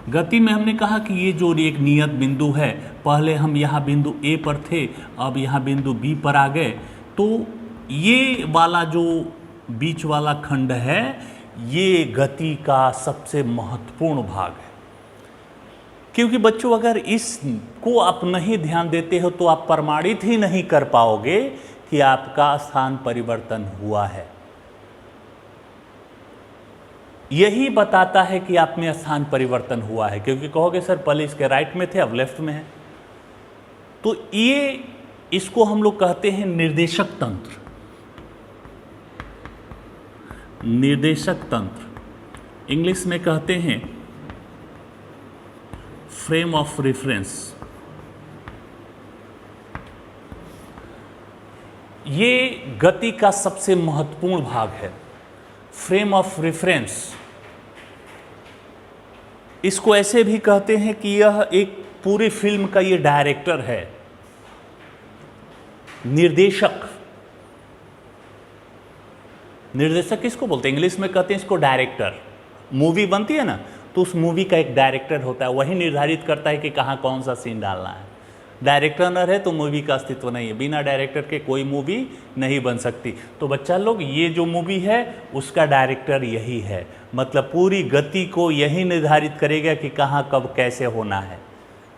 गति में हमने कहा कि ये जो एक नियत बिंदु है, पहले हम यहाँ बिंदु ए पर थे, अब यहाँ बिंदु बी पर आ गए, तो ये वाला जो बीच वाला खंड है ये गति का सबसे महत्वपूर्ण भाग है। क्योंकि बच्चों अगर इसको आप नहीं ध्यान देते हो तो आप प्रमाणित ही नहीं कर पाओगे कि आपका स्थान परिवर्तन हुआ है। यही बताता है कि आप में स्थान परिवर्तन हुआ है, क्योंकि कहोगे सर पहले इसके राइट में थे अब लेफ्ट में है। तो ये इसको हम लोग कहते हैं निर्देशक तंत्र। निर्देशक तंत्र इंग्लिश में कहते हैं फ्रेम ऑफ रेफरेंस। ये गति का सबसे महत्वपूर्ण भाग है, फ्रेम ऑफ रेफरेंस। इसको ऐसे भी कहते हैं कि यह एक पूरी फिल्म का ये डायरेक्टर है, निर्देशक। निर्देशक किसको बोलते हैं? इंग्लिश में कहते हैं इसको डायरेक्टर। मूवी बनती है ना, तो उस मूवी का एक डायरेक्टर होता है, वही निर्धारित करता है कि कहाँ कौन सा सीन डालना है। डायरेक्टर न रहे तो मूवी का अस्तित्व नहीं है, बिना डायरेक्टर के कोई मूवी नहीं बन सकती। तो बच्चा लोग ये जो मूवी है उसका डायरेक्टर यही है, मतलब पूरी गति को यही निर्धारित करेगा कि कहाँ कब कैसे होना है,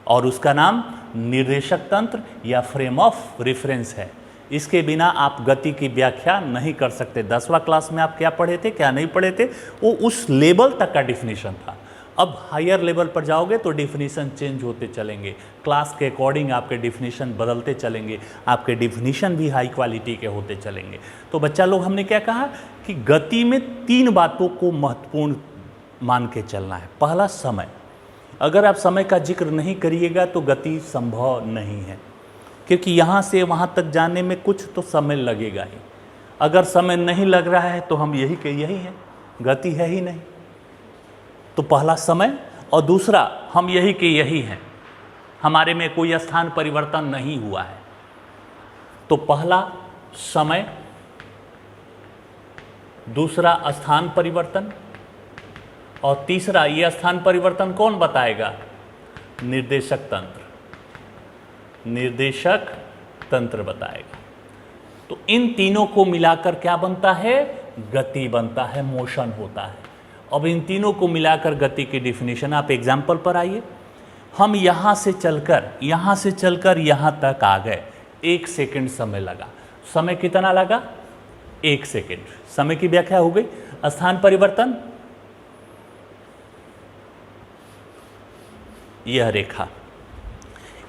और उसका नाम निर्देशक तंत्र या फ्रेम ऑफ रेफरेंस है। इसके बिना आप गति की व्याख्या नहीं कर सकते। 10वां क्लास में आप क्या पढ़े थे क्या नहीं पढ़े थे, वो उस लेवल तक का डिफिनीशन था। अब हायर लेवल पर जाओगे तो डिफिनीशन चेंज होते चलेंगे, क्लास के अकॉर्डिंग आपके डिफिनीशन बदलते चलेंगे, आपके डिफिनीशन भी हाई क्वालिटी के होते चलेंगे। तो बच्चा लोग हमने क्या कहा कि गति में 3 बातों को महत्वपूर्ण मान के चलना है। पहला समय, अगर आप समय का जिक्र नहीं करिएगा तो गति संभव नहीं है, क्योंकि यहाँ से वहाँ तक जाने में कुछ तो समय लगेगा ही। अगर समय नहीं लग रहा है तो हम यही के यही हैं, गति है ही नहीं। तो पहला समय, और दूसरा हम यही के यही हैं, हमारे में कोई स्थान परिवर्तन नहीं हुआ है। तो पहला समय, दूसरा स्थान परिवर्तन, और तीसरा ये स्थान परिवर्तन कौन बताएगा? निर्देशक तंत्र। निर्देशक तंत्र बताएगा। तो इन तीनों को मिलाकर क्या बनता है? गति बनता है, मोशन होता है। अब इन तीनों को मिलाकर गति की डिफिनीशन, आप एग्जाम्पल पर आइए। हम यहाँ से चलकर यहाँ तक आ गए, 1 सेकंड समय लगा। समय कितना लगा? 1 सेकंड। समय की व्याख्या हो गई। स्थान परिवर्तन, यह रेखा,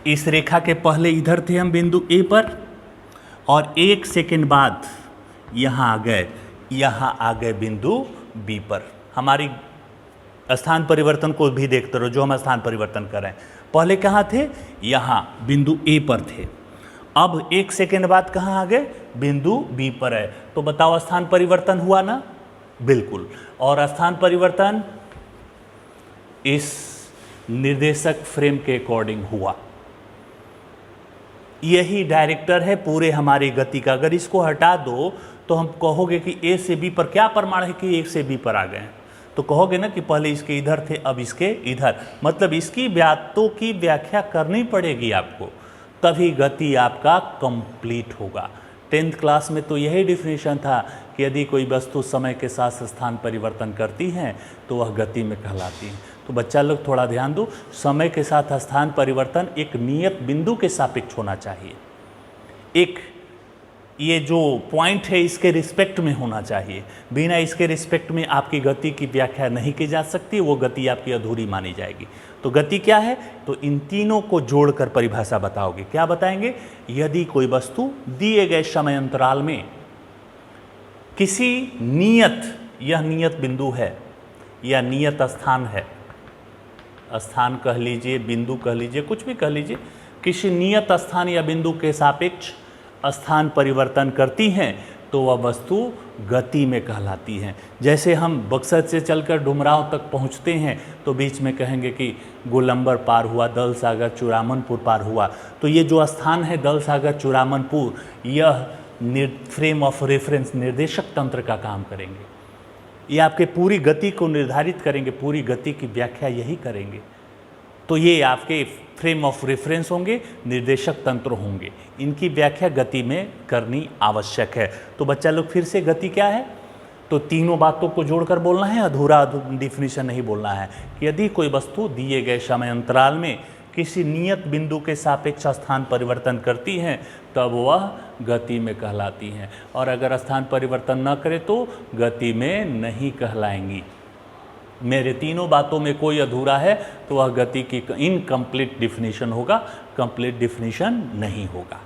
इस रेखा के पहले इधर थे हम बिंदु ए पर, और 1 सेकंड बाद यहाँ आ गए बिंदु बी पर। हमारी स्थान परिवर्तन को भी देखते रहो, जो हम स्थान परिवर्तन कर रहे हैं। पहले कहाँ थे? यहाँ बिंदु ए पर थे। अब 1 सेकंड बाद कहाँ आ गए? बिंदु बी पर है। तो बताओ स्थान परिवर्तन हुआ ना? बिल्कुल। और स्थान परिवर्तन इस निर्देशक फ्रेम के अकॉर्डिंग हुआ। यही डायरेक्टर है पूरे हमारी गति का। अगर इसको हटा दो तो हम कहोगे कि ए से बी पर, क्या प्रमाण है कि ए से बी पर आ गए? तो कहोगे ना कि पहले इसके इधर थे अब इसके इधर, मतलब इसकी बातों की व्याख्या करनी पड़ेगी आपको, तभी गति आपका कंप्लीट होगा। 10th क्लास में तो यही डिफिनीशन था कि यदि कोई वस्तु समय के साथ स्थान परिवर्तन करती हैं तो वह गति में कहलाती है। तो बच्चा लोग थोड़ा ध्यान दो, समय के साथ स्थान परिवर्तन एक नियत बिंदु के सापेक्ष होना चाहिए। एक ये जो पॉइंट है इसके रिस्पेक्ट में होना चाहिए। बिना इसके रिस्पेक्ट में आपकी गति की व्याख्या नहीं की जा सकती, वो गति आपकी अधूरी मानी जाएगी। तो गति क्या है? तो इन तीनों को जोड़कर परिभाषा बताओगे। क्या बताएंगे? यदि कोई वस्तु दिए गए समय अंतराल में किसी नियत, यह नियत बिंदु है या नियत स्थान है, स्थान कह लीजिए, बिंदु कह लीजिए, कुछ भी कह लीजिए, किसी नियत स्थान या बिंदु के सापेक्ष स्थान परिवर्तन करती हैं तो वह वस्तु गति में कहलाती हैं। जैसे हम बक्सर से चलकर डुमरांव तक पहुंचते हैं तो बीच में कहेंगे कि गोलंबर पार हुआ, दल सागर चूड़ामनपुर पार हुआ। तो ये जो स्थान है दल सागर चूड़ामनपुर, यह फ्रेम ऑफ रेफरेंस निर्देशक तंत्र का काम करेंगे। ये आपके पूरी गति को निर्धारित करेंगे, पूरी गति की व्याख्या यही करेंगे। तो ये आपके फ्रेम ऑफ रेफरेंस होंगे, निर्देशक तंत्र होंगे, इनकी व्याख्या गति में करनी आवश्यक है। तो बच्चा लोग फिर से गति क्या है, तो तीनों बातों को जोड़कर बोलना है, अधूरा डिफिनीशन नहीं बोलना है। कि यदि कोई वस्तु दिए गए समय अंतराल में किसी नियत बिंदु के सापेक्ष स्थान परिवर्तन करती है तब वह गति में कहलाती हैं, और अगर स्थान परिवर्तन न करे तो गति में नहीं कहलाएंगी। मेरे तीनों बातों में कोई अधूरा है तो वह गति की इनकम्प्लीट डिफिनीशन होगा, कंप्लीट डिफिनीशन नहीं होगा।